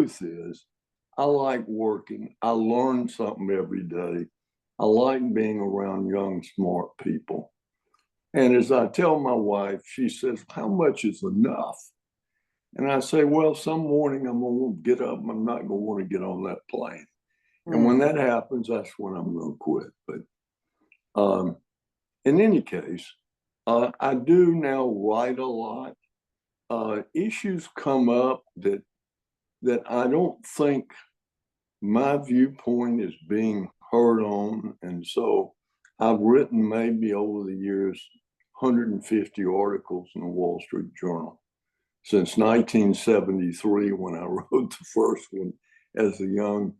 truth is, I like working. I learn something every day. I like being around young, smart people. And as I tell my wife, she says, how much is enough? And I say, well, some morning I'm going to get up. I'm not going to want to get on that plane. And when that happens, that's when I'm going to quit. But in any case, I do now write a lot. Issues come up that I don't think my viewpoint is being heard on. And so I've written maybe over the years 150 articles in the Wall Street Journal since 1973, when I wrote the first one as a young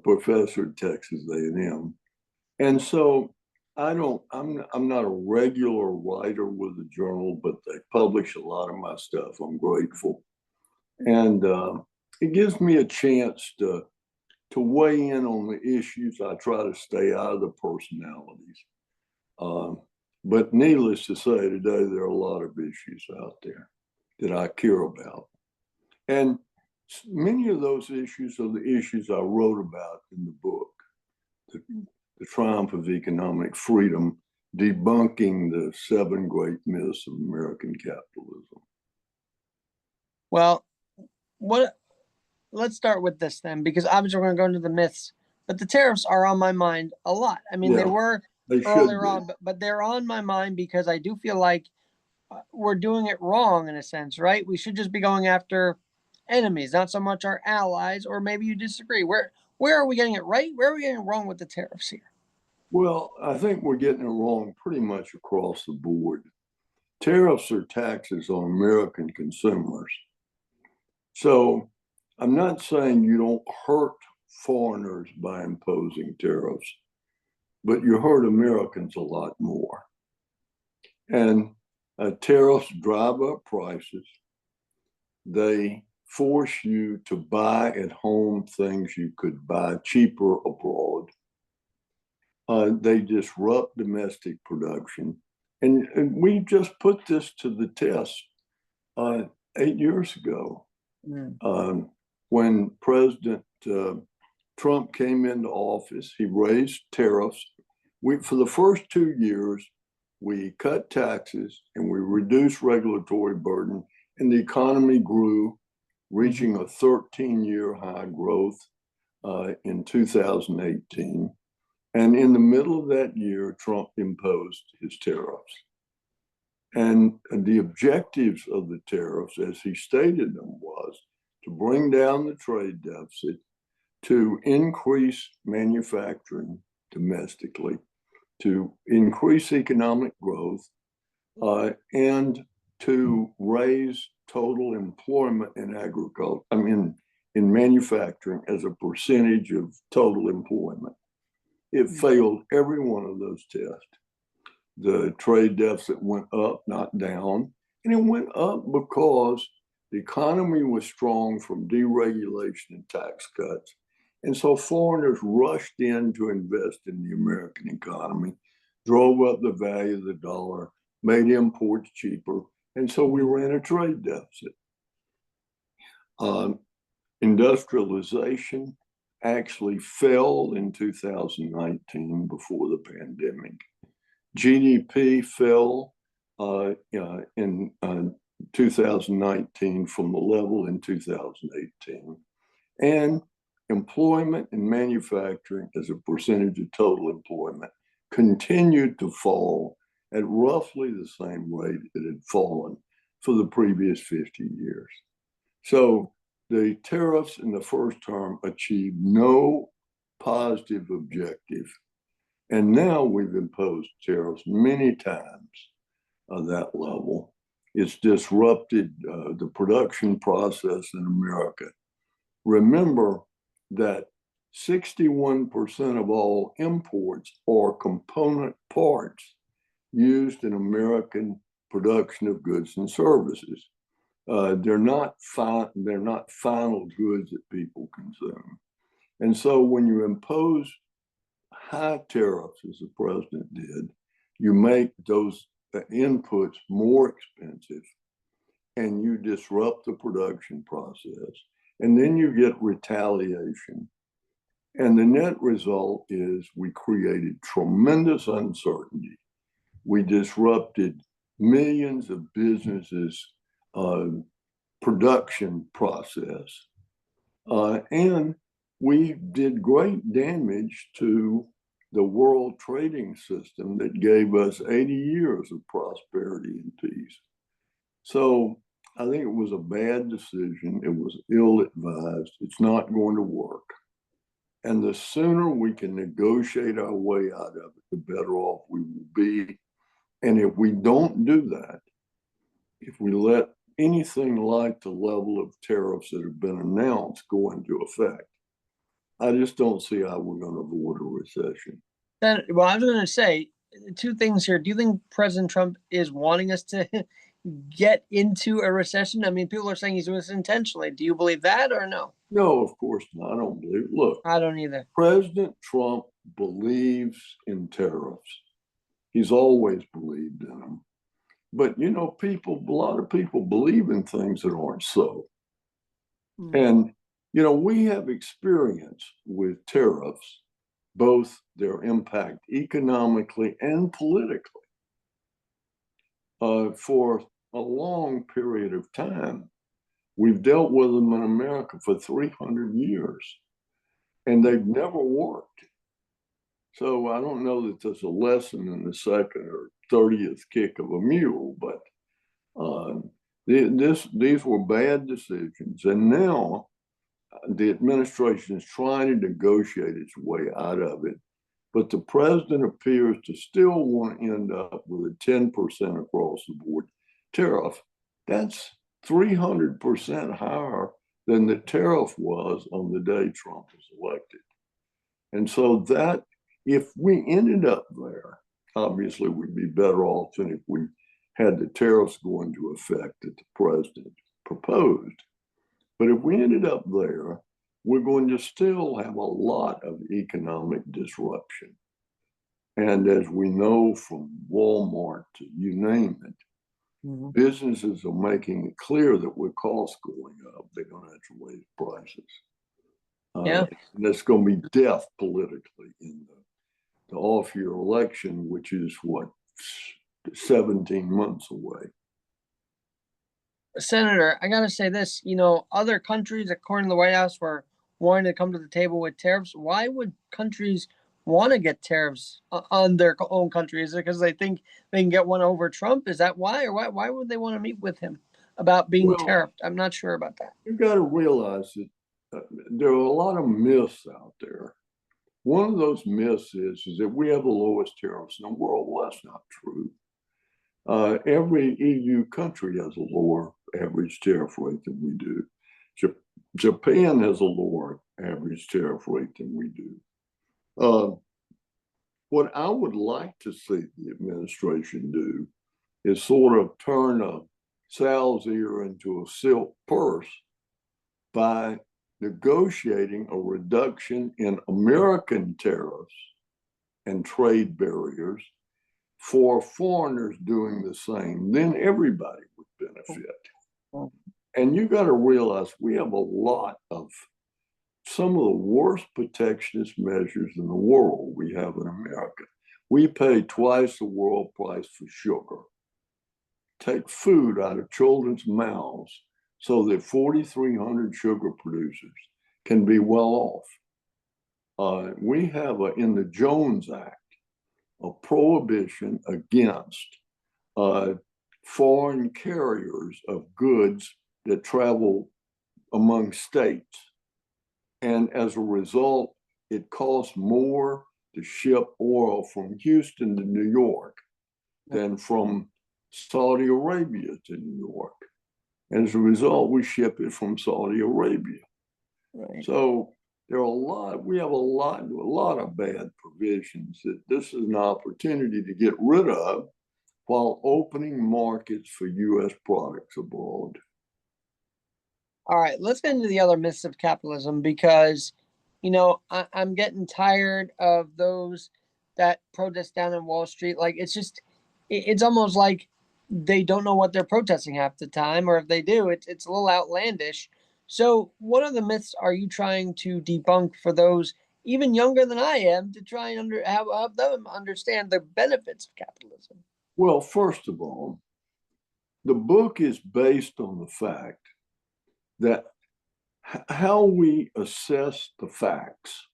professor at Texas A&M. And so I'm not a regular writer with the journal, but they publish a lot of my stuff. I'm grateful. And it gives me a chance to weigh in on the issues. I try to stay out of the personalities. But needless to say, today there are a lot of issues out there that I care about. And many of those issues are the issues I wrote about in the book, the Triumph of Economic Freedom, debunking the 7 great myths of American capitalism. Well, let's start with this then, because obviously we're going to go into the myths, but the tariffs are on my mind a lot. I mean, they were earlier on, but they're on my mind because I do feel like we're doing it wrong in a sense, right? We should just be going after enemies, not so much our allies. Or maybe you disagree. Where are we getting it right? Where are we getting it wrong with the tariffs here? Well, I think we're getting it wrong pretty much across the board. Tariffs are taxes on American consumers. So I'm not saying you don't hurt foreigners by imposing tariffs, but you hurt Americans a lot more. And tariffs drive up prices. They force you to buy at home things you could buy cheaper abroad. They disrupt domestic production. And we just put this to the test 8 years ago. When President Trump came into office, he raised tariffs. For the first 2 years, we cut taxes and we reduced regulatory burden, and the economy grew, reaching a 13-year high growth in 2018. And in the middle of that year, Trump imposed his tariffs. And the objectives of the tariffs, as he stated them, was to bring down the trade deficit, to increase manufacturing domestically, to increase economic growth, and to raise total employment in agriculture, in manufacturing as a percentage of total employment. It failed every one of those tests. The trade deficit went up, not down, and it went up because the economy was strong from deregulation and tax cuts. And so foreigners rushed in to invest in the American economy, drove up the value of the dollar, made imports cheaper, and so we ran a trade deficit. Industrialization actually fell in 2019 before the pandemic. GDP fell in 2019 from the level in 2018. And employment and manufacturing as a percentage of total employment continued to fall at roughly the same rate it had fallen for the previous 50 years. So the tariffs in the first term achieved no positive objective. And now we've imposed tariffs many times at that level. It's disrupted the production process in America. Remember that 61% of all imports are component parts used in American production of goods and services. They're not final goods that people consume. And so when you impose high tariffs, as the president did, you make those inputs more expensive and you disrupt the production process and then you get retaliation. And the net result is we created tremendous uncertainty. We disrupted millions of businesses' production process. And we did great damage to the world trading system that gave us 80 years of prosperity and peace. So I think it was a bad decision. It was ill-advised. It's not going to work. And the sooner we can negotiate our way out of it, the better off we will be. And if we don't do that, if we let anything like the level of tariffs that have been announced go into effect, I just don't see how we're going to avoid a recession. Well, I was going to say two things here. Do you think President Trump is wanting us to get into a recession? I mean, people are saying he's doing this intentionally. Do you believe that or no? No, of course not. I don't believe it. Look, I don't either. President Trump believes in tariffs. He's always believed in them. But, you know, a lot of people believe in things that aren't so. And, you know, we have experience with tariffs, both their impact economically and politically. For a long period of time, we've dealt with them in America for 300 years, and they've never worked. So I don't know that there's a lesson in the second or 30th kick of a mule, but these were bad decisions. And now the administration is trying to negotiate its way out of it. But the president appears to still want to end up with a 10% across the board tariff. That's 300% higher than the tariff was on the day Trump was elected. And so that, if we ended up there, obviously we'd be better off than if we had the tariffs go into effect that the president proposed. But if we ended up there, we're going to still have a lot of economic disruption. And as we know from Walmart to you name it, businesses are making it clear that with costs going up, they're going to have to raise prices. And that's going to be death politically in the off-year election, which is what, 17 months away. Senator, I got to say this, you know, other countries, according to the White House, were wanting to come to the table with tariffs. Why would countries want to get tariffs on their own country? Is it because they think they can get one over Trump? Is that why? Or why would they want to meet with him about being tariffed? I'm not sure about that. You've got to realize that there are a lot of myths out there. One of those myths is that we have the lowest tariffs in the world. Well, that's not true. Every EU country has a lower average tariff rate than we do. Japan has a lower average tariff rate than we do. What I would like to see the administration do is sort of turn a sow's ear into a silk purse by negotiating a reduction in American tariffs and trade barriers for foreigners doing the same. Then everybody would benefit. And you got to realize we have a lot of some of the worst protectionist measures in the world we have in America. We pay twice the world price for sugar, take food out of children's mouths so that 4,300 sugar producers can be well off. We have, in the Jones Act, a prohibition against foreign carriers of goods that travel among states. And as a result, it costs more to ship oil from Houston to New York than from Saudi Arabia to New York. And as a result, we ship it from Saudi Arabia. Right. So there are we have a lot of bad provisions that this is an opportunity to get rid of while opening markets for U.S. products abroad. All right, let's get into the other myths of capitalism because, you know, I'm getting tired of those that protest down in Wall Street. Like, it's almost like they don't know what they're protesting half the time, or if they do, it's a little outlandish. So, what are the myths are you trying to debunk for those even younger than I am to try and help them understand the benefits of capitalism? Well, first of all, the book is based on the fact that how we assess the facts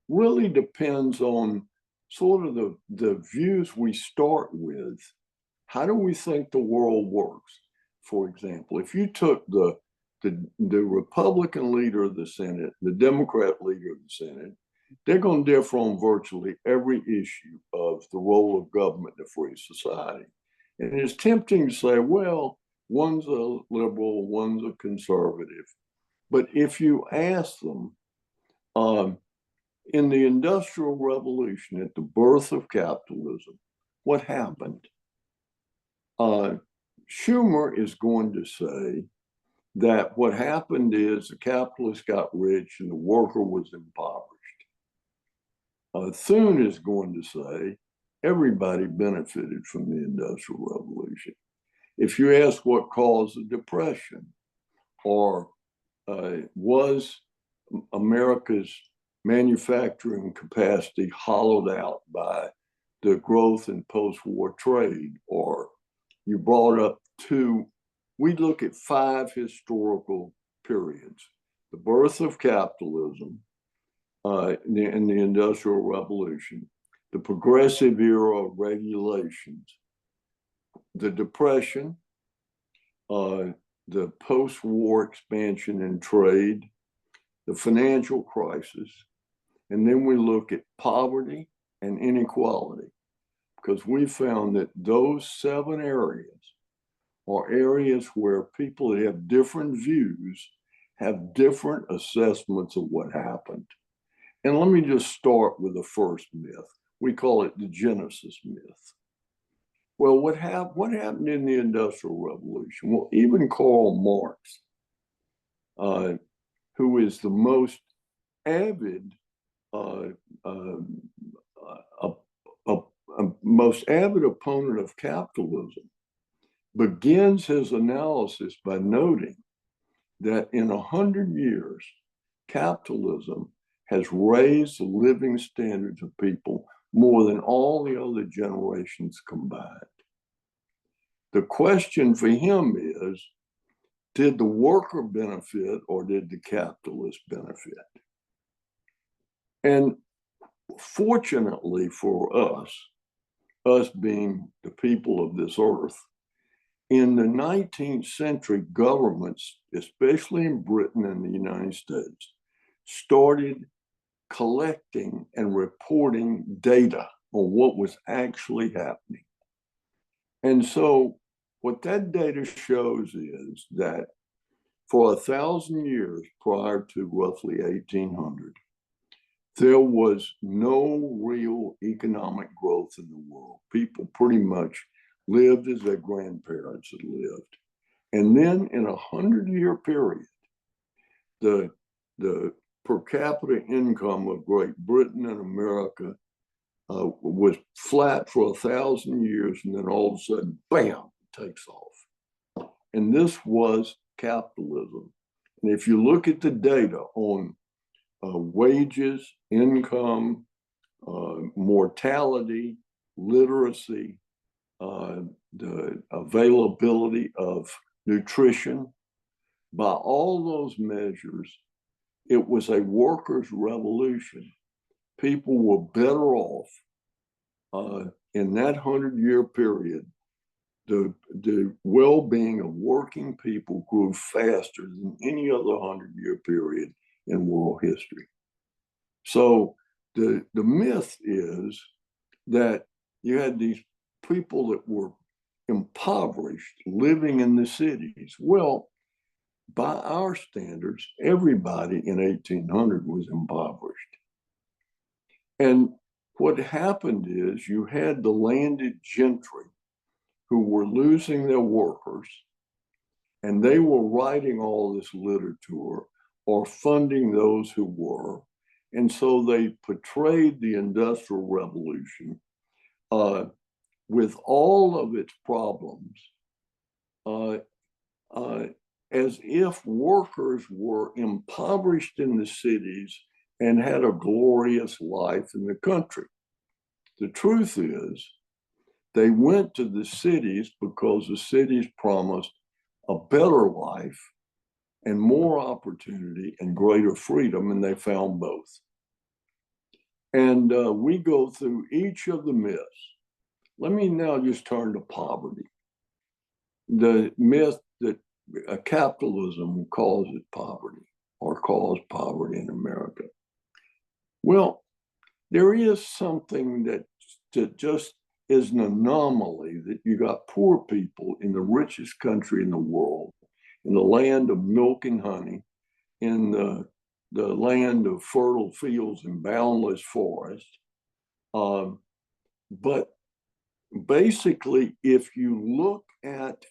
really depends on sort of the views we start with. How do we think the world works? For example, if you took the Republican leader of the Senate, the Democrat leader of the Senate, they're going to differ on virtually every issue of the role of government in a free society. And it's tempting to say, well, one's a liberal, one's a conservative. But if you ask them, in the Industrial Revolution, at the birth of capitalism, what happened? Schumer is going to say that what happened is the capitalist got rich and the worker was impoverished. Thune is going to say everybody benefited from the Industrial Revolution. If you ask what caused the Depression, or was America's manufacturing capacity hollowed out by the growth in post-war trade, or you brought up we look at 5 historical periods: the birth of capitalism in the Industrial Revolution, the progressive era of regulations, the Depression, the post-war expansion in trade, the financial crisis, and then we look at poverty and inequality, because we found that those 7 areas are areas where people that have different views have different assessments of what happened. And let me just start with the first myth. We call it the Genesis myth. Well, what happened in the Industrial Revolution? Well, even Karl Marx, who is the most avid opponent of capitalism, begins his analysis by noting that in 100 years, capitalism has raised the living standards of people more than all the other generations combined. The question for him is, did the worker benefit or did the capitalist benefit? And fortunately for us being the people of this earth, in the 19th century, governments, especially in Britain and the United States, started collecting and reporting data on what was actually happening. And so what that data shows is that for 1,000 years prior to roughly 1800, there was no real economic growth in the world. People pretty much lived as their grandparents had lived. And then in a 100-year period, the per capita income of Great Britain and America was flat for 1,000 years, and then all of a sudden, bam, it takes off. And this was capitalism. And if you look at the data on wages, income, mortality, literacy, the availability of nutrition, by all those measures, it was a workers' revolution. People were better off in that 100-year period. The well-being of working people grew faster than any other 100-year period in world history. So the myth is that you had these people that were impoverished living in the cities. Well, by our standards, everybody in 1800 was impoverished. And what happened is you had the landed gentry who were losing their workers, and they were writing all this literature or funding those who were. And so they portrayed the Industrial Revolution with all of its problems as if workers were impoverished in the cities and had a glorious life in the country. The truth is, they went to the cities because the cities promised a better life and more opportunity and greater freedom, and they found both. And we go through each of the myths. Let me now just turn to poverty. The myth that capitalism causes poverty or caused poverty in America. Well, there is something that just is an anomaly, that you got poor people in the richest country in the world, in the land of milk and honey, in the land of fertile fields and boundless forests. But basically, if you look at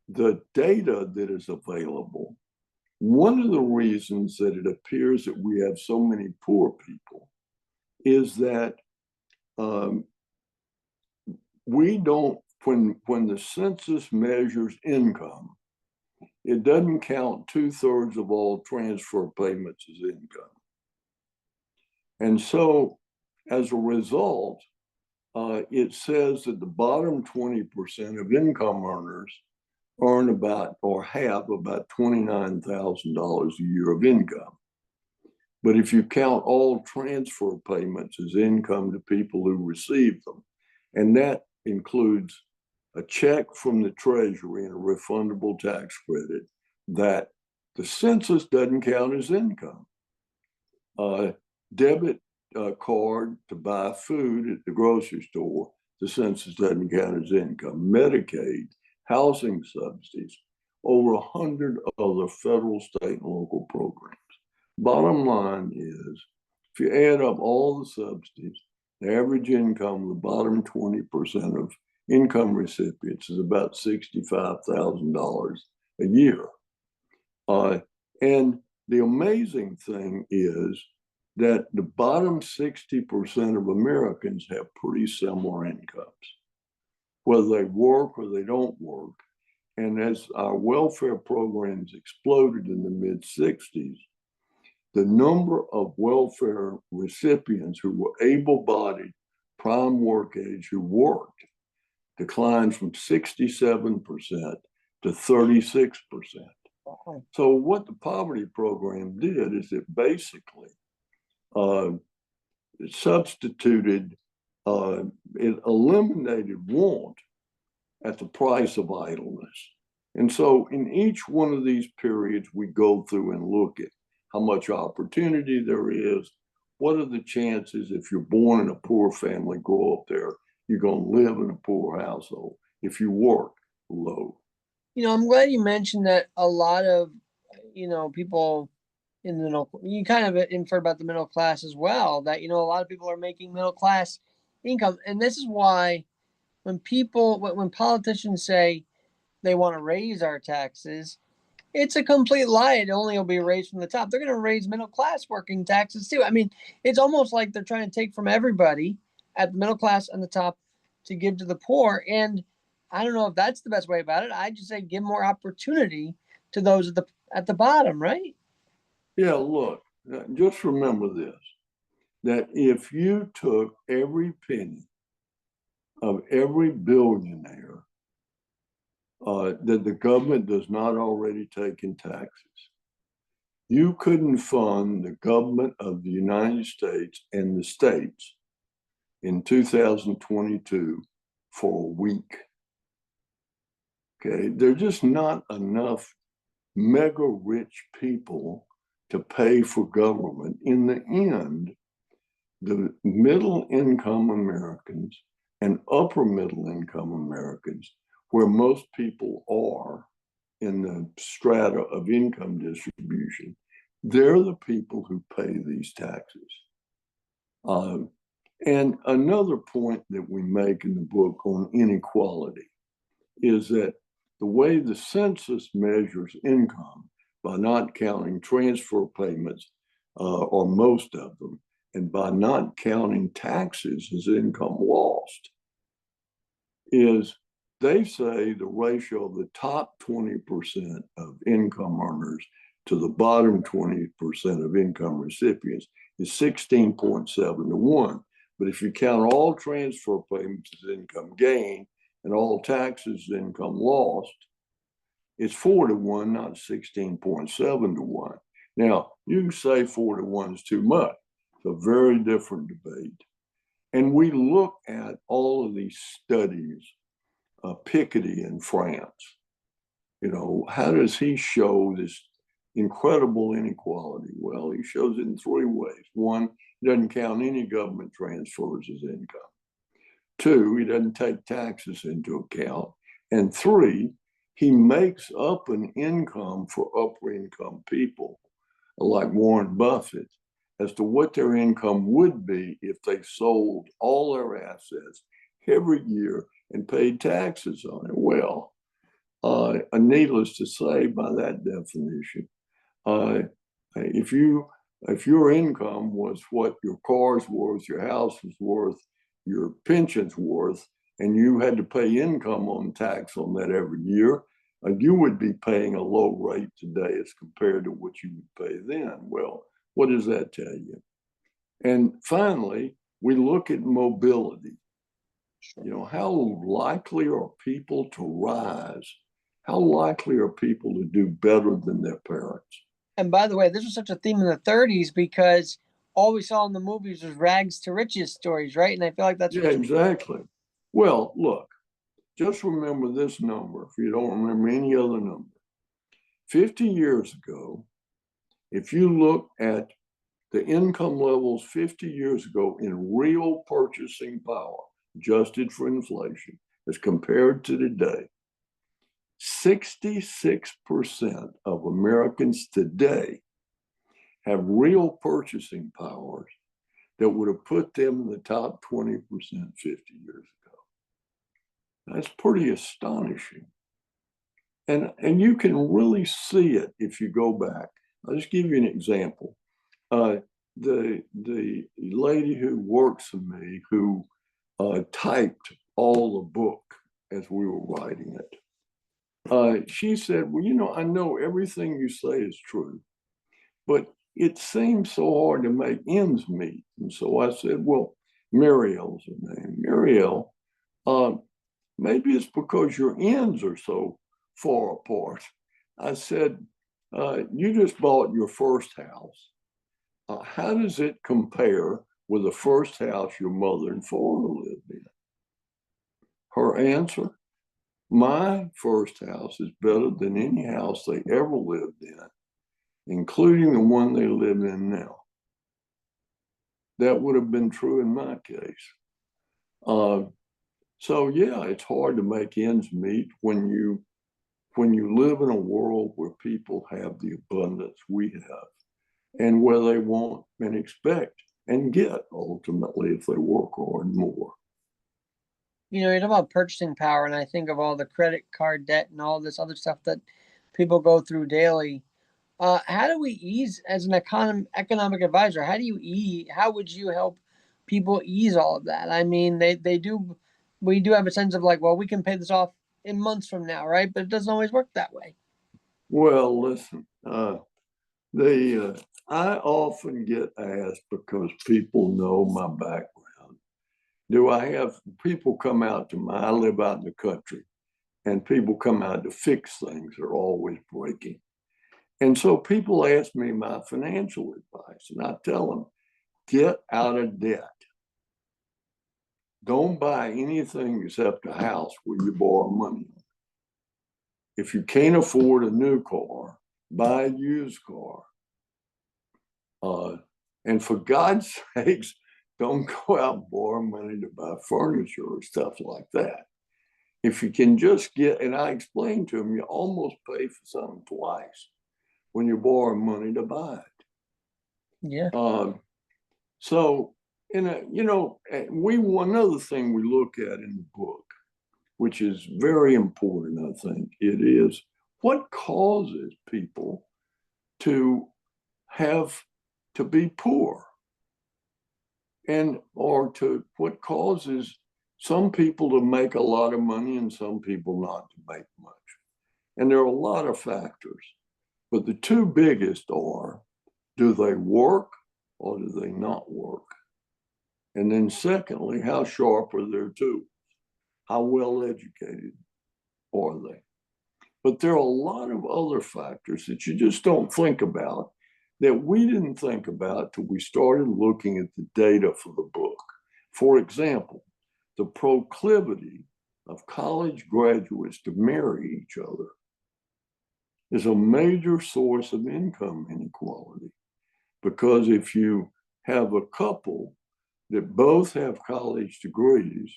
the data that is available, one of the reasons that it appears that we have so many poor people is that we don't, when the census measures income, it doesn't count 2/3 of all transfer payments as income. And so as a result, it says that the bottom 20% of income earners earn about or have about $29,000 a year of income. But if you count all transfer payments as income to people who receive them, and that includes a check from the Treasury and a refundable tax credit, that the census doesn't count as income. Debit card to buy food at the grocery store, the census doesn't count as income. Medicaid, housing subsidies, over 100 other federal, state, and local programs. Bottom line is, if you add up all the subsidies, the average income of the bottom 20% of income recipients is about $65,000 a year. And the amazing thing is that the bottom 60% of Americans have pretty similar incomes, whether they work or they don't work. And as our welfare programs exploded in the mid-60s, the number of welfare recipients who were able-bodied, prime work age, who worked, declined from 67% to 36%. So what the poverty program did is it basically substituted, it eliminated want at the price of idleness. And so in each one of these periods, we go through and look at how much opportunity there is. What are the chances if you're born in a poor family, grow up there, you're going to live in a poor household? If you work, low. I'm glad you mentioned that a lot of, people in the middle, you kind of infer about the middle class as well, that, a lot of people are making middle class income. And this is why when politicians say they want to raise our taxes, it's a complete lie. It only will be raised from the top. They're going to raise middle class working taxes too. I mean, it's almost like they're trying to take from everybody at the middle class and the top to give to the poor. And I don't know if that's the best way about it. I just say give more opportunity to those at the bottom, right? Yeah, look, just remember this, that if you took every penny of every billionaire that the government does not already take in taxes, you couldn't fund the government of the United States and the states in 2022 for a week. Okay, there's just not enough mega rich people to pay for government. In the end, the middle income Americans and upper middle income Americans, where most people are in the strata of income distribution, they're the people who pay these taxes. And another point that we make in the book on inequality is that the way the census measures income, by not counting transfer payments, or most of them, and by not counting taxes as income lost, is they say the ratio of the top 20% of income earners to the bottom 20% of income recipients is 16.7 to 1. But if you count all transfer payments as income gain and all taxes as income lost, it's 4 to 1, not 16.7 to 1. Now, you can say 4 to 1 is too much. It's a very different debate. And we look at all of these studies, Piketty in France. You know, how does he show this incredible inequality? Well, he shows it in 3 ways. 1, he doesn't count any government transfers as income. 2, he doesn't take taxes into account. And 3, he makes up an income for upper income people, like Warren Buffett, as to what their income would be if they sold all their assets every year and paid taxes on it. Well, needless to say, by that definition, if your income was what your car's worth, your house was worth, your pension's worth, and you had to pay income on tax on that every year, you would be paying a low rate today as compared to what you would pay then. Well, what does that tell you? And finally, we look at mobility. You know, how likely are people to rise? How likely are people to do better than their parents? And by the way, this was such a theme in the 30s because all we saw in the movies was rags to riches stories, right? And I feel like that's exactly. Well, look, just remember this number if you don't remember any other number. 50 years ago, if you look at the income levels 50 years ago in real purchasing power, adjusted for inflation, as compared to today, 66% of Americans today have real purchasing powers that would have put them in the top 20% 50 years ago. That's pretty astonishing. And you can really see it if you go back. I'll just give you an example. The lady who works for me, who typed all the book as we were writing it, she said, well, you know, I know everything you say is true, but it seems so hard to make ends meet. And so I said, well, Mariel's her name. Mariel, maybe it's because your ends are so far apart. I said, you just bought your first house. How does it compare with the first house your mother and father lived in? Her answer, my first house is better than any house they ever lived in, including the one they live in now. That would have been true in my case. So yeah, it's hard to make ends meet when you live in a world where people have the abundance we have, and where they want and expect and get ultimately if they work hard more. You know, you talk about purchasing power, and I think of all the credit card debt and all this other stuff that people go through daily. How do we ease, as an economic advisor, how would you help people ease all of that? I mean, we do have a sense of like, well, we can pay this off in months from now, right? But it doesn't always work that way. Well, listen, I often get asked, because people know my background, do I have people come out to I live out in the country, and people come out to fix things that are always breaking. And so people ask me my financial advice, and I tell them, get out of debt. Don't buy anything except a house where you borrow money. If you can't afford a new car, buy a used car. And for God's sakes, don't go out and borrow money to buy furniture or stuff like that. If you can just get, and I explained to them, you almost pay for something twice when you borrow money to buy it. Yeah. So, one other thing we look at in the book, which is very important, I think, it is what causes people to be poor, or to what causes some people to make a lot of money and some people not to make much. And there are a lot of factors, but the two biggest are, do they work or do they not work? And then secondly, how sharp are their tools? How well educated are they? But there are a lot of other factors that you just don't think about, that we didn't think about till we started looking at the data for the book. For example, the proclivity of college graduates to marry each other is a major source of income inequality. Because if you have a couple that both have college degrees,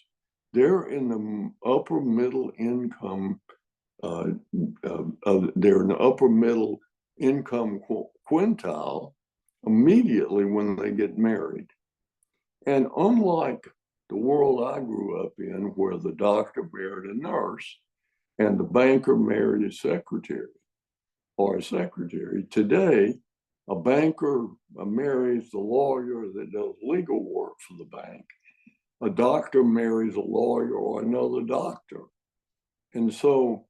they're in the upper middle income, they're in the upper middle income quintile immediately when they get married. And unlike the world I grew up in, where the doctor married a nurse and the banker married a secretary or a secretary, today, a banker marries the lawyer that does legal work for the bank. A doctor marries a lawyer or another doctor. And so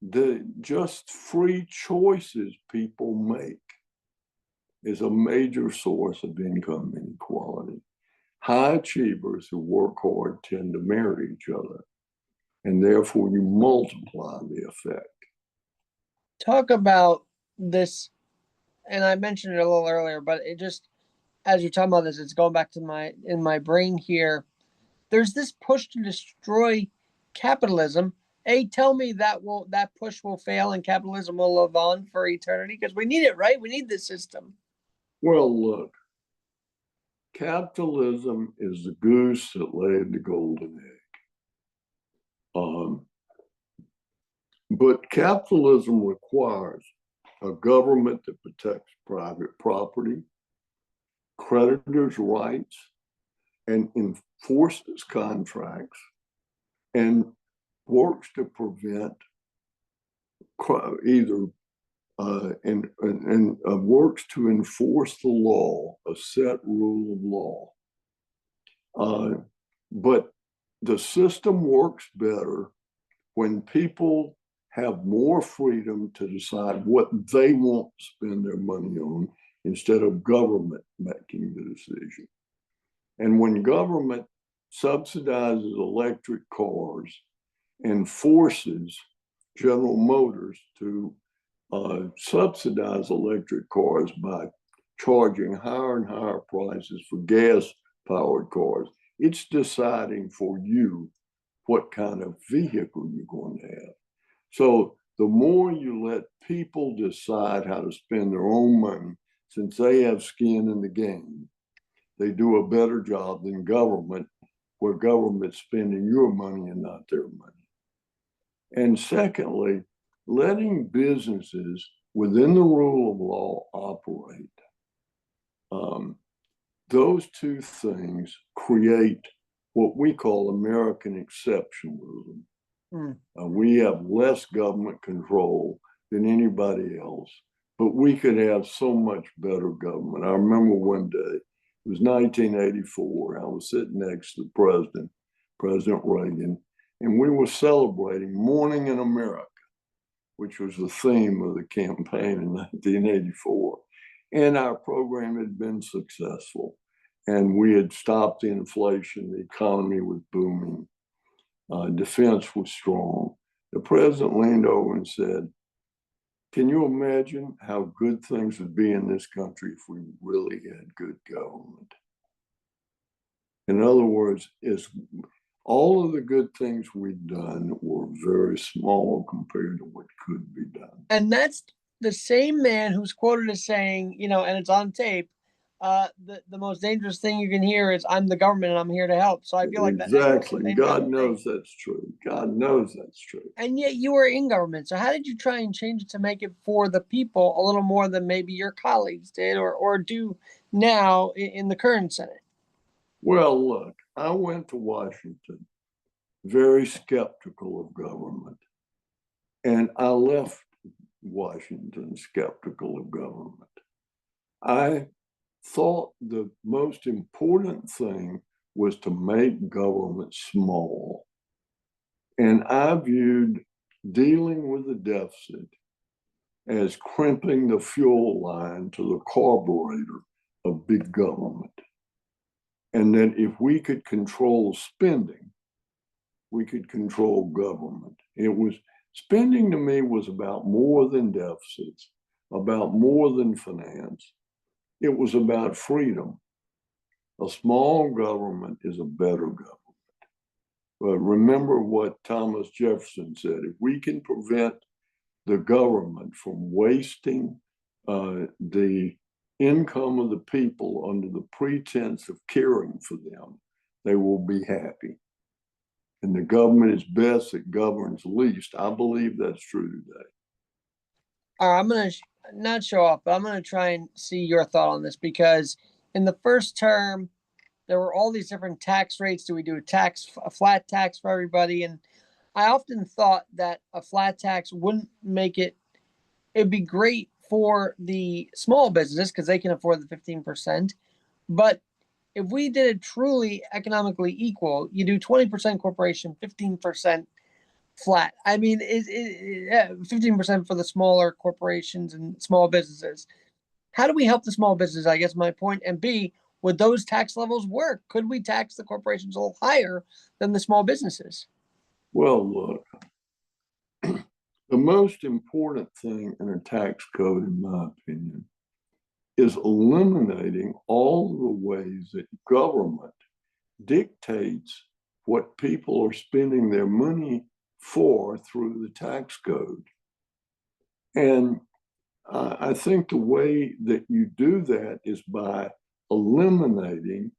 the just free choices people make is a major source of income inequality. High achievers who work hard tend to marry each other, and therefore you multiply the effect. Talk about this, and I mentioned it a little earlier, but it just, as you're talking about this, it's going back to my brain here. There's this push to destroy capitalism. Tell me that push will fail and capitalism will live on for eternity, because we need it, right? We need this system. Well, look, capitalism is the goose that laid the golden egg. But capitalism requires a government that protects private property, creditors' rights, and enforces contracts, and works to prevent works to enforce the law, a set rule of law. But the system works better when people have more freedom to decide what they want to spend their money on instead of government making the decision. And when government subsidizes electric cars and forces General Motors to subsidize electric cars by charging higher and higher prices for gas-powered cars, it's deciding for you what kind of vehicle you're going to have. So the more you let people decide how to spend their own money, since they have skin in the game, they do a better job than government, where government's spending your money and not their money. And secondly, letting businesses within the rule of law operate. Those two things create what we call American exceptionalism. We have less government control than anybody else, but we could have so much better government. I remember one day, it was 1984, I was sitting next to the President Reagan, and we were celebrating Morning in America, which was the theme of the campaign in 1984. And our program had been successful, and we had stopped the inflation, the economy was booming. Defense was strong. The president leaned over and said, "Can you imagine how good things would be in this country if we really had good government?" In other words, all of the good things we've done were very small compared to what could be done. And that's the same man who's quoted as saying, and it's on tape, the most dangerous thing you can hear is, "I'm the government and I'm here to help." So I feel like exactly. God knows that's true. God knows that's true. And yet you were in government. So how did you try and change it to make it for the people a little more than maybe your colleagues did or do now in the current Senate? Well, look, I went to Washington very skeptical of government, and I left Washington skeptical of government. I thought the most important thing was to make government small. And I viewed dealing with the deficit as crimping the fuel line to the carburetor of big government. And that if we could control spending, we could control government. Spending to me was about more than deficits, about more than finance. It was about freedom. A small government is a better government. But remember what Thomas Jefferson said: if we can prevent the government from wasting the income of the people under the pretense of caring for them, they will be happy. And the government is best that governs least. I believe that's true today. All right, I'm going to not show off, but I'm going to try and see your thought on this, because in the first term, there were all these different tax rates. Do we do a flat tax for everybody? And I often thought that a flat tax wouldn't make it'd be great for the small businesses because they can afford the 15%. But if we did it truly economically equal, you do 20% corporation, 15% flat. I mean, 15% for the smaller corporations and small businesses. How do we help the small business? I guess my point. And B, would those tax levels work? Could we tax the corporations a little higher than the small businesses? Well, look, the most important thing in a tax code, in my opinion, is eliminating all the ways that government dictates what people are spending their money for through the tax code. And I think the way that you do that is by eliminating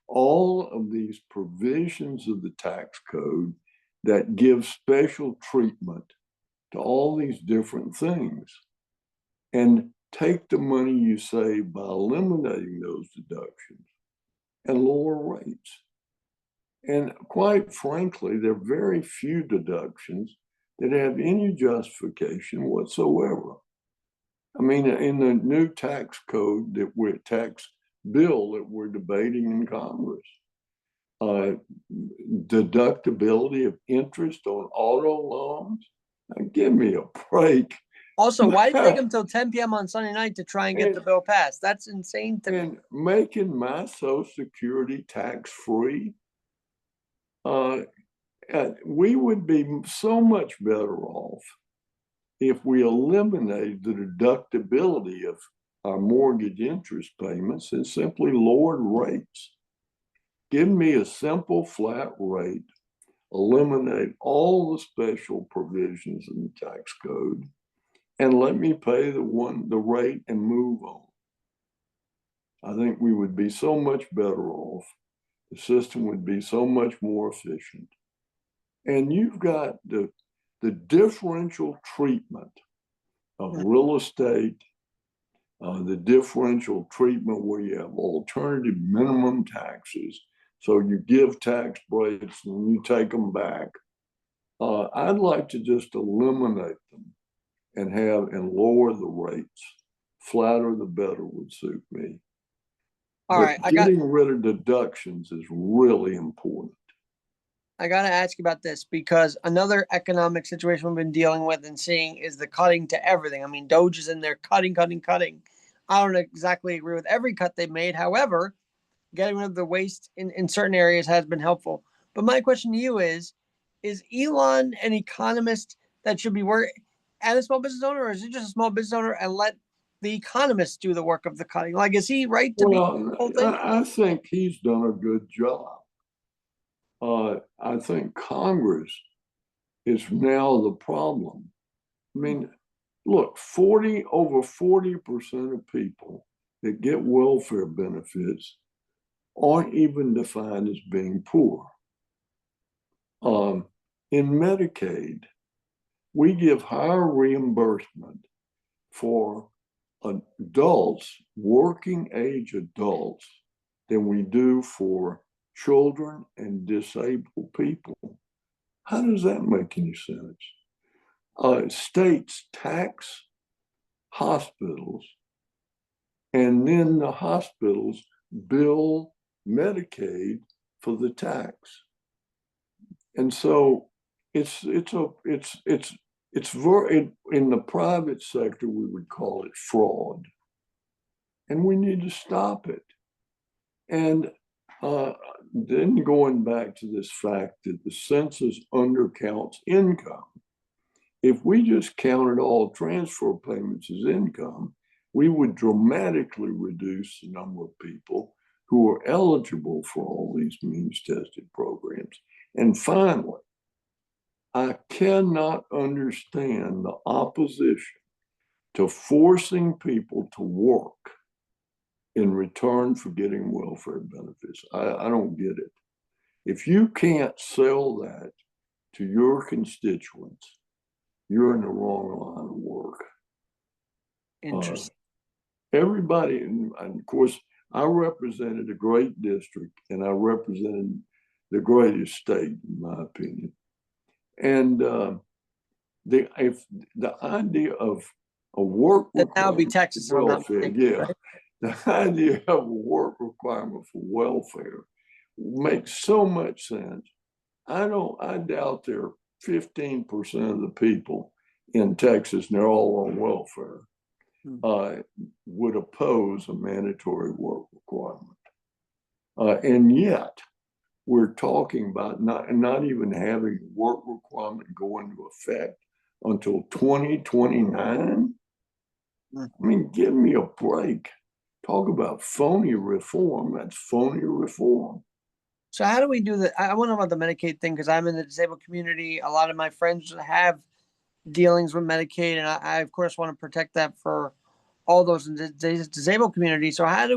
all of these provisions of the tax code that give special treatment to all these different things, and take the money you save by eliminating those deductions and lower rates. And quite frankly, there are very few deductions that have any justification whatsoever. I mean, in the new tax code tax bill that we're debating in Congress, deductibility of interest on auto loans. Now, give me a break. Also, why did it take them till 10 p.m. on Sunday night to try and get the bill passed? That's insane to me. And making my Social Security tax-free, we would be so much better off if we eliminated the deductibility of our mortgage interest payments and simply lowered rates. Give me a simple flat rate, eliminate all the special provisions in the tax code, and let me pay the rate and move on. I think we would be so much better off. The system would be so much more efficient. And you've got the differential treatment of real estate, the differential treatment where you have alternative minimum taxes. So you give tax breaks and you take them back. I'd like to just eliminate them and lower the rates. Flatter the better would suit me. All right, getting rid of deductions is really important. I got to ask you about this, because another economic situation we've been dealing with and seeing is the cutting to everything. I mean, Doge is in there cutting. I don't exactly agree with every cut they've made. However, getting rid of the waste in certain areas has been helpful. But my question to you is Elon an economist that should be working and a small business owner, or is he just a small business owner and let the economists do the work of the cutting? Like, is he right to be the whole thing? I think he's done a good job. I think Congress is now the problem. I mean, look, over 40% of people that get welfare benefits aren't even defined as being poor. In Medicaid, we give higher reimbursement for adults, working age adults, than we do for children and disabled people. How does that make any sense? States tax hospitals, and then the hospitals bill Medicaid for the tax. And so it's very, in the private sector, we would call it fraud. And we need to stop it. And then going back to this fact that the census undercounts income. If we just counted all transfer payments as income, we would dramatically reduce the number of people who are eligible for all these means tested programs. And finally, I cannot understand the opposition to forcing people to work in return for getting welfare benefits. I don't get it. If you can't sell that to your constituents, you're in the wrong line of work. Interesting. Everybody, and of course, I represented a great district and I represented the greatest state, in my opinion. And the idea of a work that now be Texas, welfare, right? The idea of a work requirement for welfare makes so much sense. I doubt there are 15% of the people in Texas, and they're all on welfare, would oppose a mandatory work requirement. And yet, we're talking about not even having work requirement go into effect until 2029. I mean, give me a break. Talk about phony reform. That's phony reform. So how do we do that? I want to know about the Medicaid thing because I'm in the disabled community. A lot of my friends have dealings with Medicaid, and I of course want to protect that for all those in the disabled community. So how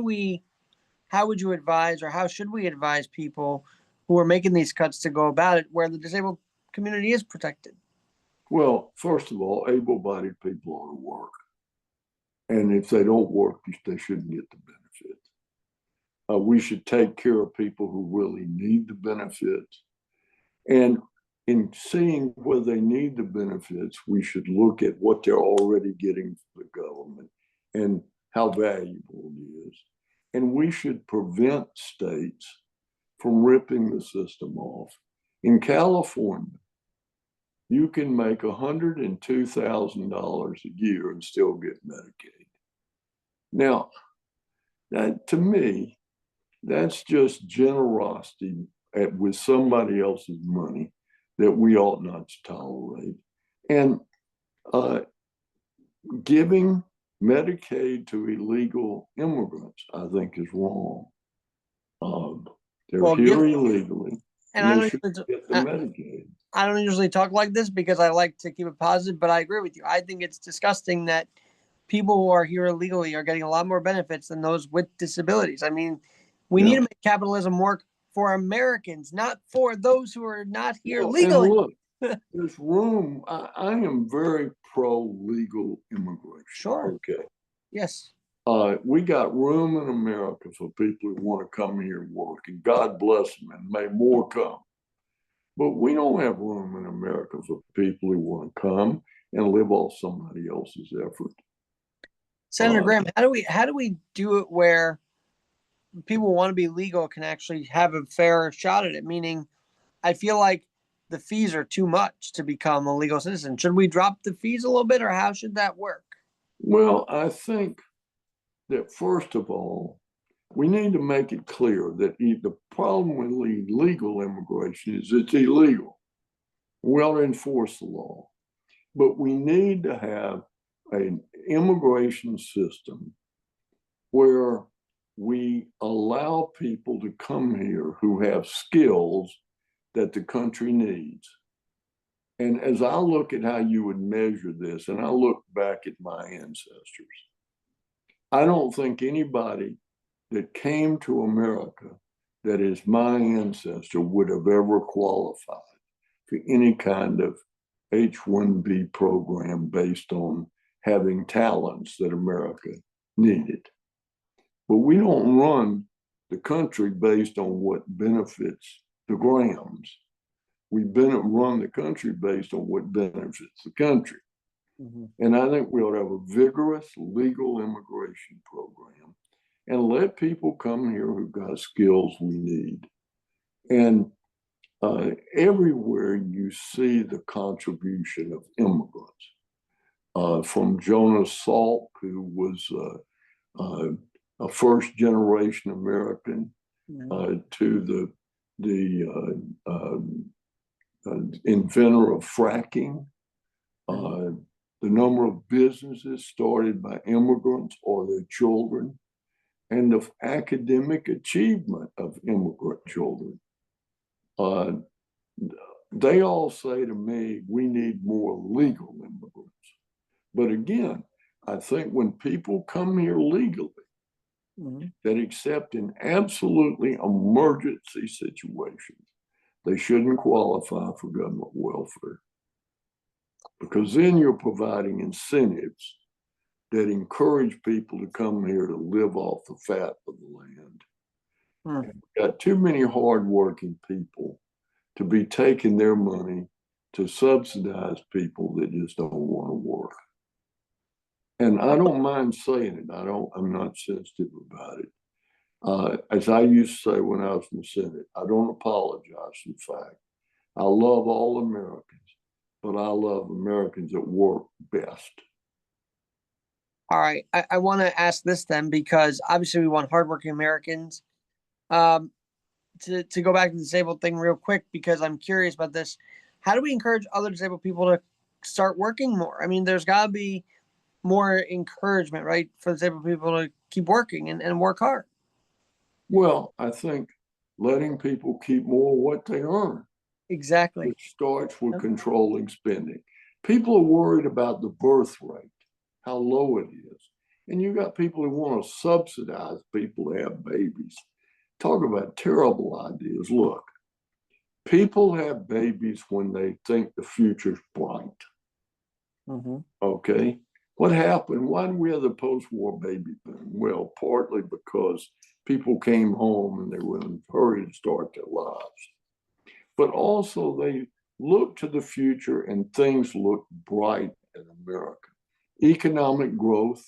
would you advise, or how should we advise people who are making these cuts to go about it where the disabled community is protected? Well, first of all, able-bodied people ought to work. And if they don't work, they shouldn't get the benefits. We should take care of people who really need the benefits. And in seeing whether they need the benefits, we should look at what they're already getting from the government and how valuable it is. And we should prevent states from ripping the system off. In California, you can make $102,000 a year and still get Medicaid. Now, that to me, that's just generosity with somebody else's money that we ought not to tolerate. And giving Medicaid to illegal immigrants, I think, is wrong. They're here illegally, and they should get the Medicaid. I don't usually talk like this because I like to keep it positive, but I agree with you. I think it's disgusting that people who are here illegally are getting a lot more benefits than those with disabilities. I mean, we need to make capitalism work for Americans, not for those who are not here legally. And look, there's room. I am very pro-legal immigration. Sure. Okay. Yes. We got room in America for people who want to come here and work, and God bless them, and may more come. But we don't have room in America for people who want to come and live off somebody else's effort. Senator Gramm, how do we do it where people who want to be legal can actually have a fair shot at it? Meaning, I feel like the fees are too much to become a legal citizen. Should we drop the fees a little bit, or how should that work? Well, I think that first of all, we need to make it clear that the problem with legal immigration is it's illegal. We ought to enforce the law. But we need to have an immigration system where we allow people to come here who have skills that the country needs. And as I look at how you would measure this, and I look back at my ancestors, I don't think anybody that came to America that is my ancestor would have ever qualified for any kind of H-1B program based on having talents that America needed. But we don't run the country based on what benefits the Grahams. We run the country based on what benefits the country. Mm-hmm. And I think we ought to have a vigorous legal immigration program and let people come here who've got skills we need. And everywhere you see the contribution of immigrants, from Jonas Salk, who was a first generation American, to the inventor of fracking, the number of businesses started by immigrants or their children, and the academic achievement of immigrant children. They all say to me, we need more legal immigrants. But again, I think when people come here legally, that accept in absolutely emergency situations, they shouldn't qualify for government welfare. Because then you're providing incentives that encourage people to come here to live off the fat of the land. We've got too many hardworking people to be taking their money to subsidize people that just don't want to work. And I don't mind saying it. I'm not sensitive about it. As I used to say when I was in the Senate, I don't apologize. In fact, I love all Americans, but I love Americans that work best. All right. I want to ask this then, because obviously we want hardworking Americans. To go back to the disabled thing real quick, because I'm curious about this. How do we encourage other disabled people to start working more? I mean, there's got to be more encouragement, right, for disabled people to keep working and work hard. Well, I think letting people keep more of what they earn. Exactly. Which starts with controlling spending. People are worried about the birth rate, how low it is. And you got people who want to subsidize people to have babies. Talk about terrible ideas. Look, people have babies when they think the future's bright. Okay. What happened? Why did we have the post-war baby boom? Well, partly because people came home and they were in a hurry to start their lives. But also they look to the future and things look bright in America. Economic growth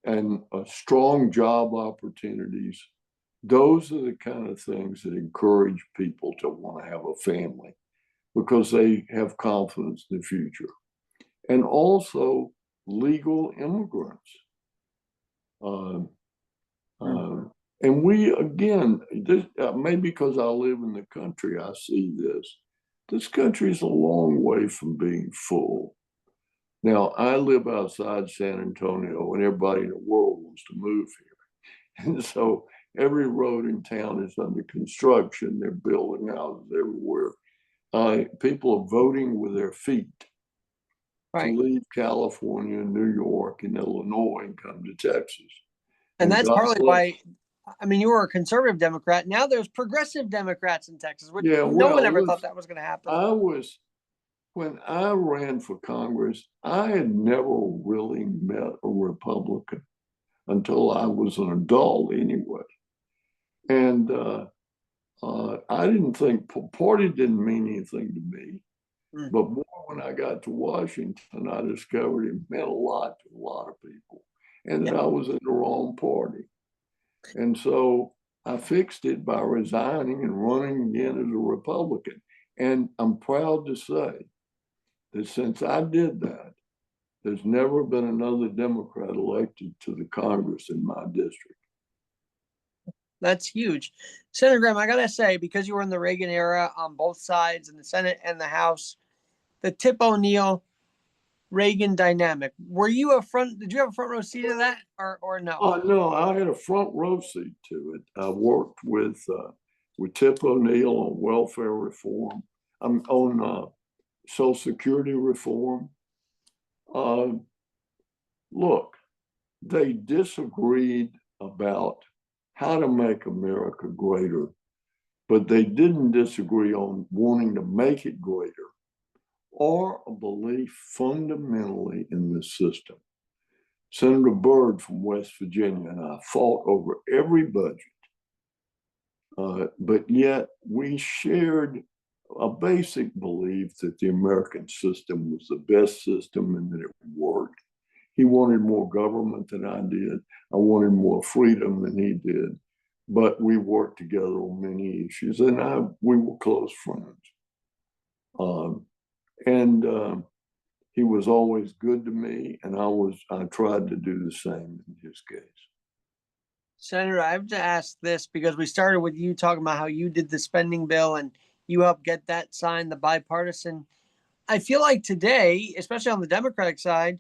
and strong job opportunities. Those are the kind of things that encourage people to want to have a family because they have confidence in the future. And also legal immigrants. And we, again, this, maybe because I live in the country, I see this. This country is a long way from being full. Now, I live outside San Antonio, and everybody in the world wants to move here. And so every road in town is under construction. They're building houses everywhere. People are voting with their feet to leave California, New York, and Illinois and come to Texas. And that's partly why, I mean, you were a conservative Democrat. Now there's progressive Democrats in Texas, which no one ever thought that was going to happen. When I ran for Congress, I had never really met a Republican until I was an adult anyway. And I didn't think, party didn't mean anything to me. But more when I got to Washington, I discovered it meant a lot to a lot of people and that I was in the wrong party. And so I fixed it by resigning and running again as a Republican. And I'm proud to say that since I did that, there's never been another Democrat elected to the Congress in my district. That's huge. Senator Gramm, I got to say, because you were in the Reagan era on both sides in the Senate and the House, the Tip O'Neill Reagan dynamic, did you have a front row seat to that or no? No, I had a front row seat to it. I worked with Tip O'Neill on welfare reform. I'm on Social Security reform. Look, they disagreed about how to make America greater, but they didn't disagree on wanting to make it greater or a belief fundamentally in the system. Senator Byrd from West Virginia and I fought over every budget, but yet we shared a basic belief that the American system was the best system and that it worked. He wanted more government than I did. I wanted more freedom than he did. but we worked together on many issues, and we were close friends. Um, and he was always good to me, and I tried to do the same in his case. Senator, I have to ask this because we started with you talking about how you did the spending bill and you helped get that signed, the bipartisan. I feel like today, especially on the Democratic side,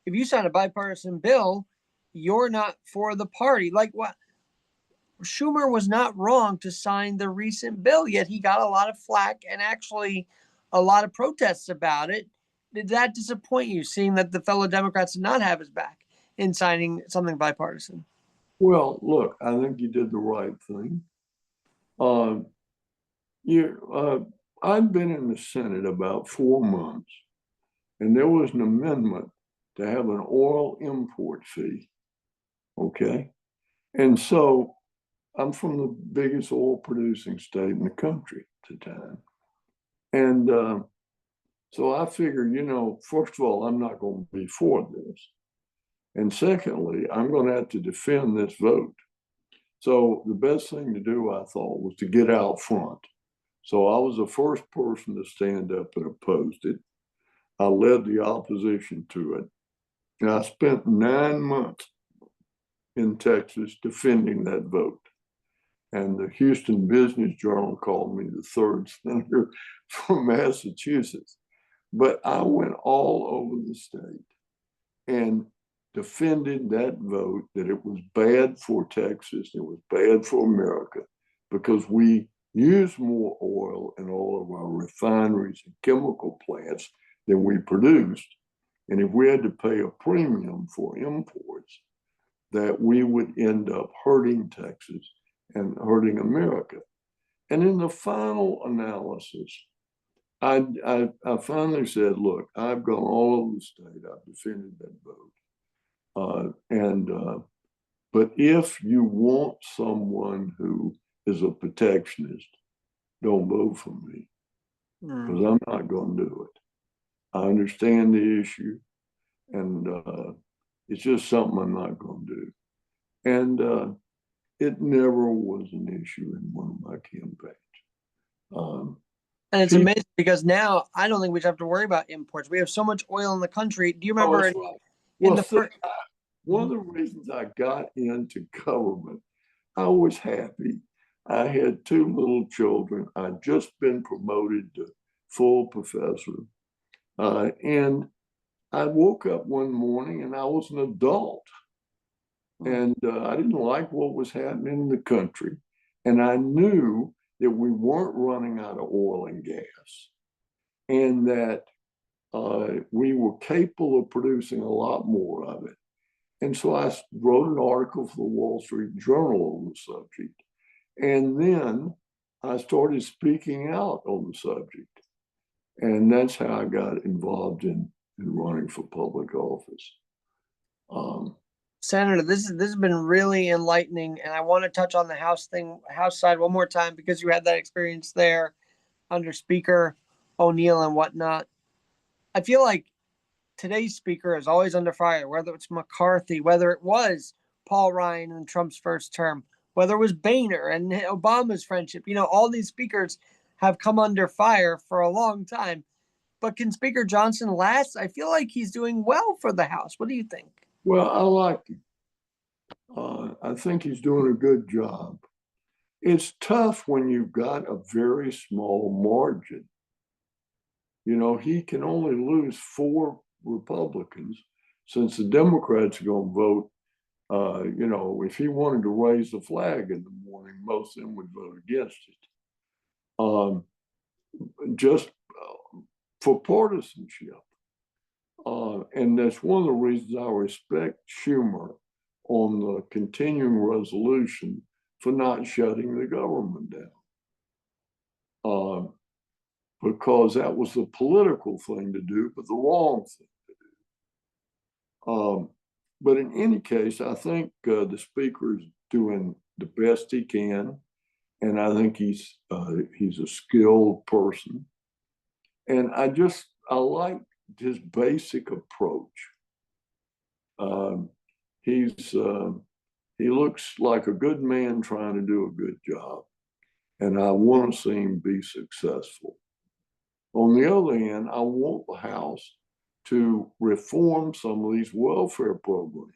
if you sign a bipartisan bill, you're not for the party. Like what? Schumer was not wrong to sign the recent bill, yet he got a lot of flack and actually a lot of protests about it. Did that disappoint you, seeing that the fellow Democrats did not have his back in signing something bipartisan? Well, look, I think you did the right thing. Um, I'd been in the Senate about 4 months, and there was an amendment to have an oil import fee. Okay. And so I'm from the biggest oil producing state in the country at the time. And so I figured, first of all, I'm not going to be for this. And secondly, I'm going to have to defend this vote. So the best thing to do, I thought, was to get out front. So I was the first person to stand up and oppose it. I led the opposition to it. And I spent 9 months in Texas defending that vote. And the Houston Business Journal called me the third senator from Massachusetts. But I went all over the state and defended that vote, that it was bad for Texas, it was bad for America, because we use more oil in all of our refineries and chemical plants than we produced. And if we had to pay a premium for imports, that we would end up hurting Texas and hurting America. And in the final analysis, I finally said, look, I've gone all over the state, I've defended that vote. But if you want someone who is a protectionist, don't vote for me, because I'm not going to do it. I understand the issue, and it's just something I'm not going to do. And it never was an issue in one of my campaigns. And it's amazing because now I don't think we have to worry about imports. We have so much oil in the country. Do you remember one of the reasons I got into government, I was happy. I had 2 little children. I'd just been promoted to full professor. And I woke up one morning and I was an adult. And I didn't like what was happening in the country. And I knew that we weren't running out of oil and gas, and that we were capable of producing a lot more of it. And so I wrote an article for the Wall Street Journal on the subject. And then I started speaking out on the subject. And that's how I got involved in running for public office. Senator, this has been really enlightening, and I want to touch on the House side one more time, because you had that experience there under Speaker O'Neill and whatnot. I feel like today's speaker is always under fire, whether it's McCarthy, whether it was Paul Ryan in Trump's first term, whether it was Boehner and Obama's friendship. All these speakers have come under fire for a long time. But can Speaker Johnson last? I feel like he's doing well for the House. What do you think? Well, I like him. I think he's doing a good job. It's tough when you've got a very small margin. He can only lose 4 Republicans, since the Democrats are going to vote. If he wanted to raise the flag in the morning, most of them would vote against it. Just for partisanship. And that's one of the reasons I respect Schumer on the continuing resolution for not shutting the government down. Because that was the political thing to do, but the wrong thing to do. But in any case, I think the speaker is doing the best he can, and I think he's a skilled person. And I like his basic approach. He's He looks like a good man trying to do a good job, and I want to see him be successful. On the other hand, I want the House to reform some of these welfare programs.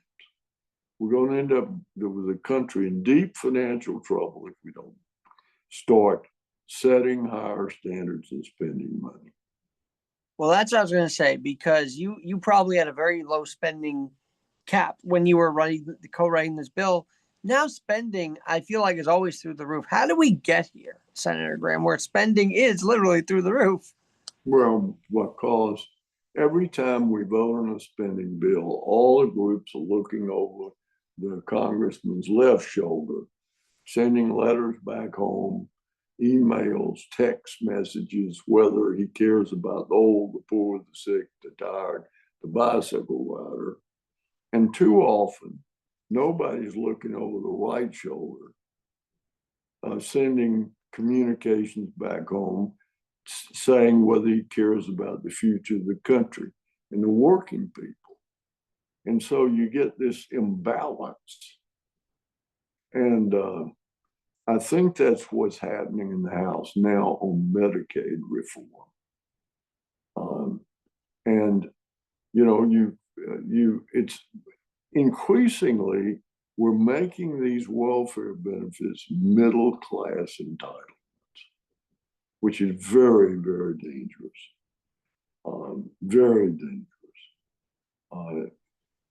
We're going to end up with a country in deep financial trouble if we don't start setting higher standards and spending money. Well, that's what I was going to say, because you probably had a very low spending cap when you were co-writing this bill. Now spending, I feel like, is always through the roof. How do we get here, Senator Gramm, where spending is literally through the roof? Well, because every time we vote on a spending bill, all the groups are looking over the congressman's left shoulder, sending letters back home, emails, text messages, whether he cares about the old, the poor, the sick, the tired, the bicycle rider. And too often, nobody's looking over the right shoulder, sending communications back home, saying whether he cares about the future of the country and the working people. And so you get this imbalance. And I think that's what's happening in the House now on Medicaid reform. And it's increasingly we're making these welfare benefits middle class entitlements, which is very, very dangerous. Very dangerous.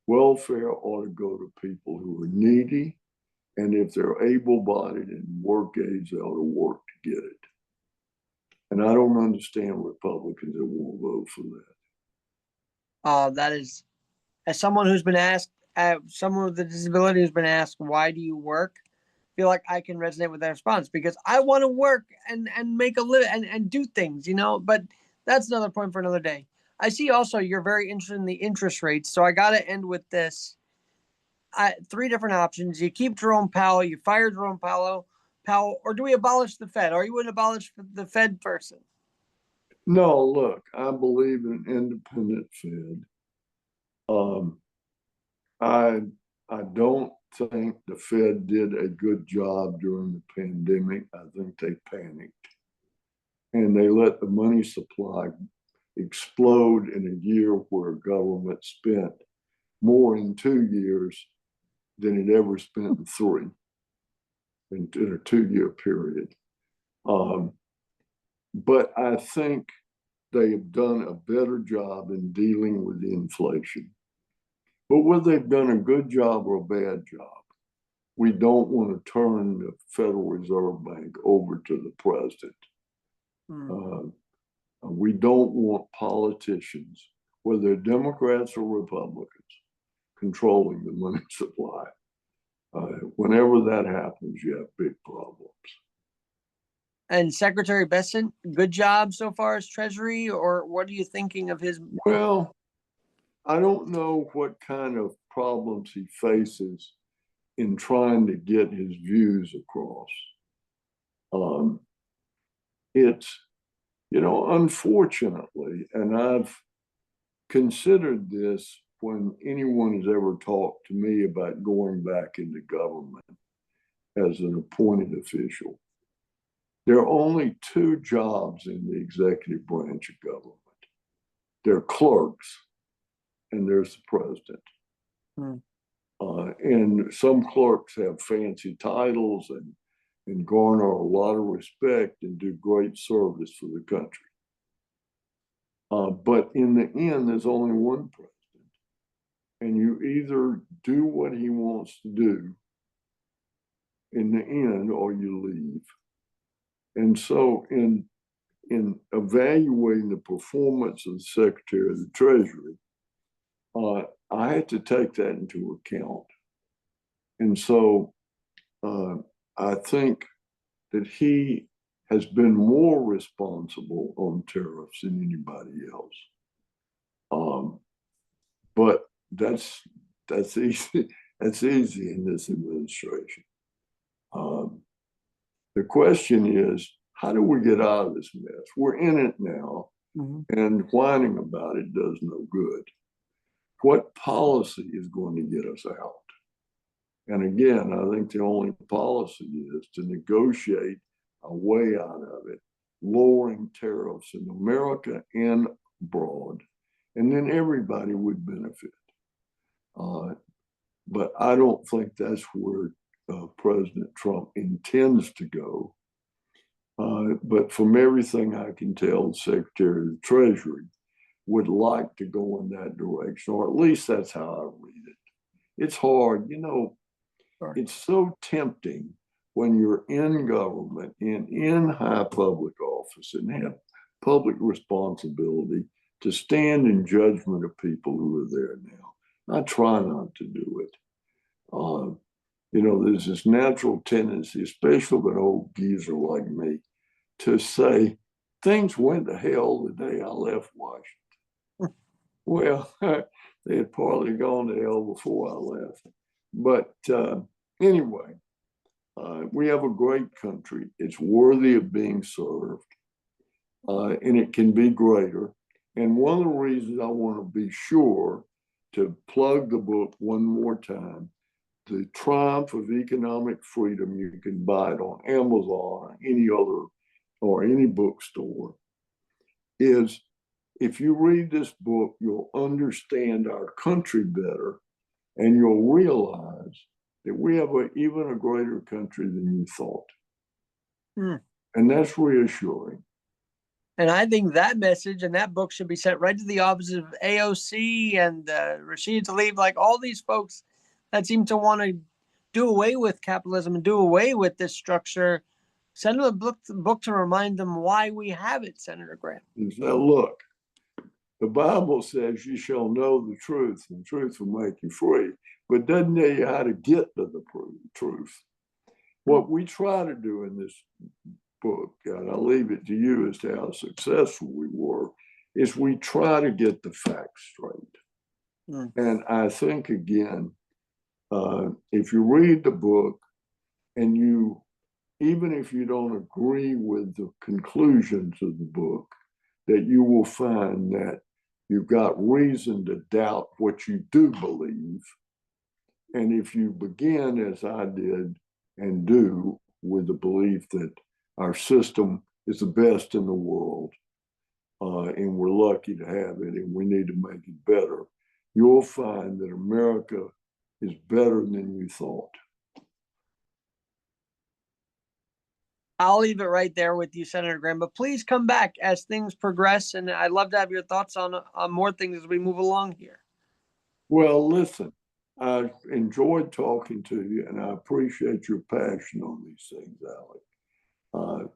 Welfare ought to go to people who are needy, and if they're able-bodied and work age, they ought to work to get it. And I don't understand Republicans that won't vote for that. That is, as someone who's been asked, someone with a disability who's been asked, why do you work? I feel like I can resonate with that response, because I want to work and make a living and do things, but that's another point for another day. I see also you're very interested in the interest rates. So I got to end with this. Three different options. You keep Jerome Powell, you fire Jerome Powell, or do we abolish the Fed? Are you an abolish the Fed person? No, look, I believe in an independent Fed. I don't think the Fed did a good job during the pandemic. I think they panicked and they let the money supply explode in a year where government spent more in 2 years than it ever spent in 3 in a 2-year period. But I think they have done a better job in dealing with the inflation. But whether they've done a good job or a bad job, we don't want to turn the Federal Reserve Bank over to the president. We don't want politicians, whether they're Democrats or Republicans, controlling the money supply. Whenever that happens, you have big problems. And Secretary Bessent, good job so far as Treasury, or what are you thinking of his? Well, I don't know what kind of problems he faces in trying to get his views across. It's, unfortunately, and I've considered this when anyone has ever talked to me about going back into government as an appointed official. There are only 2 jobs in the executive branch of government. They're clerks, and there's the president. And some clerks have fancy titles and garner a lot of respect and do great service for the country. But in the end, there's only one president. And you either do what he wants to do in the end, or you leave. And so in evaluating the performance of the Secretary of the Treasury, I had to take that into account. And so I think that he has been more responsible on tariffs than anybody else. But that's easy. That's easy in this administration. The question is, how do we get out of this mess? We're in it now, and whining about it does no good. What policy is going to get us out? And again, I think the only policy is to negotiate a way out of it, lowering tariffs in America and abroad, and then everybody would benefit. But I don't think that's where President Trump intends to go. But from everything I can tell, the Secretary of the Treasury would like to go in that direction, or at least that's how I read it. It's hard, it's so tempting when you're in government and in high public office and have public responsibility to stand in judgment of people who are there now. I try not to do it. There's this natural tendency, especially with an old geezer like me, to say things went to hell the day I left Washington. Well, they had partly gone to hell before I left. But anyway, we have a great country. It's worthy of being served, and it can be greater. And one of the reasons I want to be sure to plug the book one more time, The Triumph of Economic Freedom, you can buy it on Amazon, or any bookstore, is if you read this book, you'll understand our country better, and you'll realize that we have even a greater country than you thought. And that's reassuring. And I think that message and that book should be sent right to the offices of AOC and Rashida Tlaib, like all these folks that seem to want to do away with capitalism and do away with this structure. Send them a book to remind them why we have it, Senator Gramm. Now, look, the Bible says you shall know the truth, and truth will make you free, but doesn't tell you how to get to the truth. What we try to do in this book, and I'll leave it to you as to how successful we were, is we try to get the facts straight. And I think, again, if you read the book and even if you don't agree with the conclusions of the book, that you will find that you've got reason to doubt what you do believe. And if you begin, as I did and do, with the belief that our system is the best in the world, and we're lucky to have it, and we need to make it better, you'll find that America is better than you thought. I'll leave it right there with you, Senator Gramm, but please come back as things progress, and I'd love to have your thoughts on more things as we move along here. Well, listen, I enjoyed talking to you, and I appreciate your passion on these things, Alec.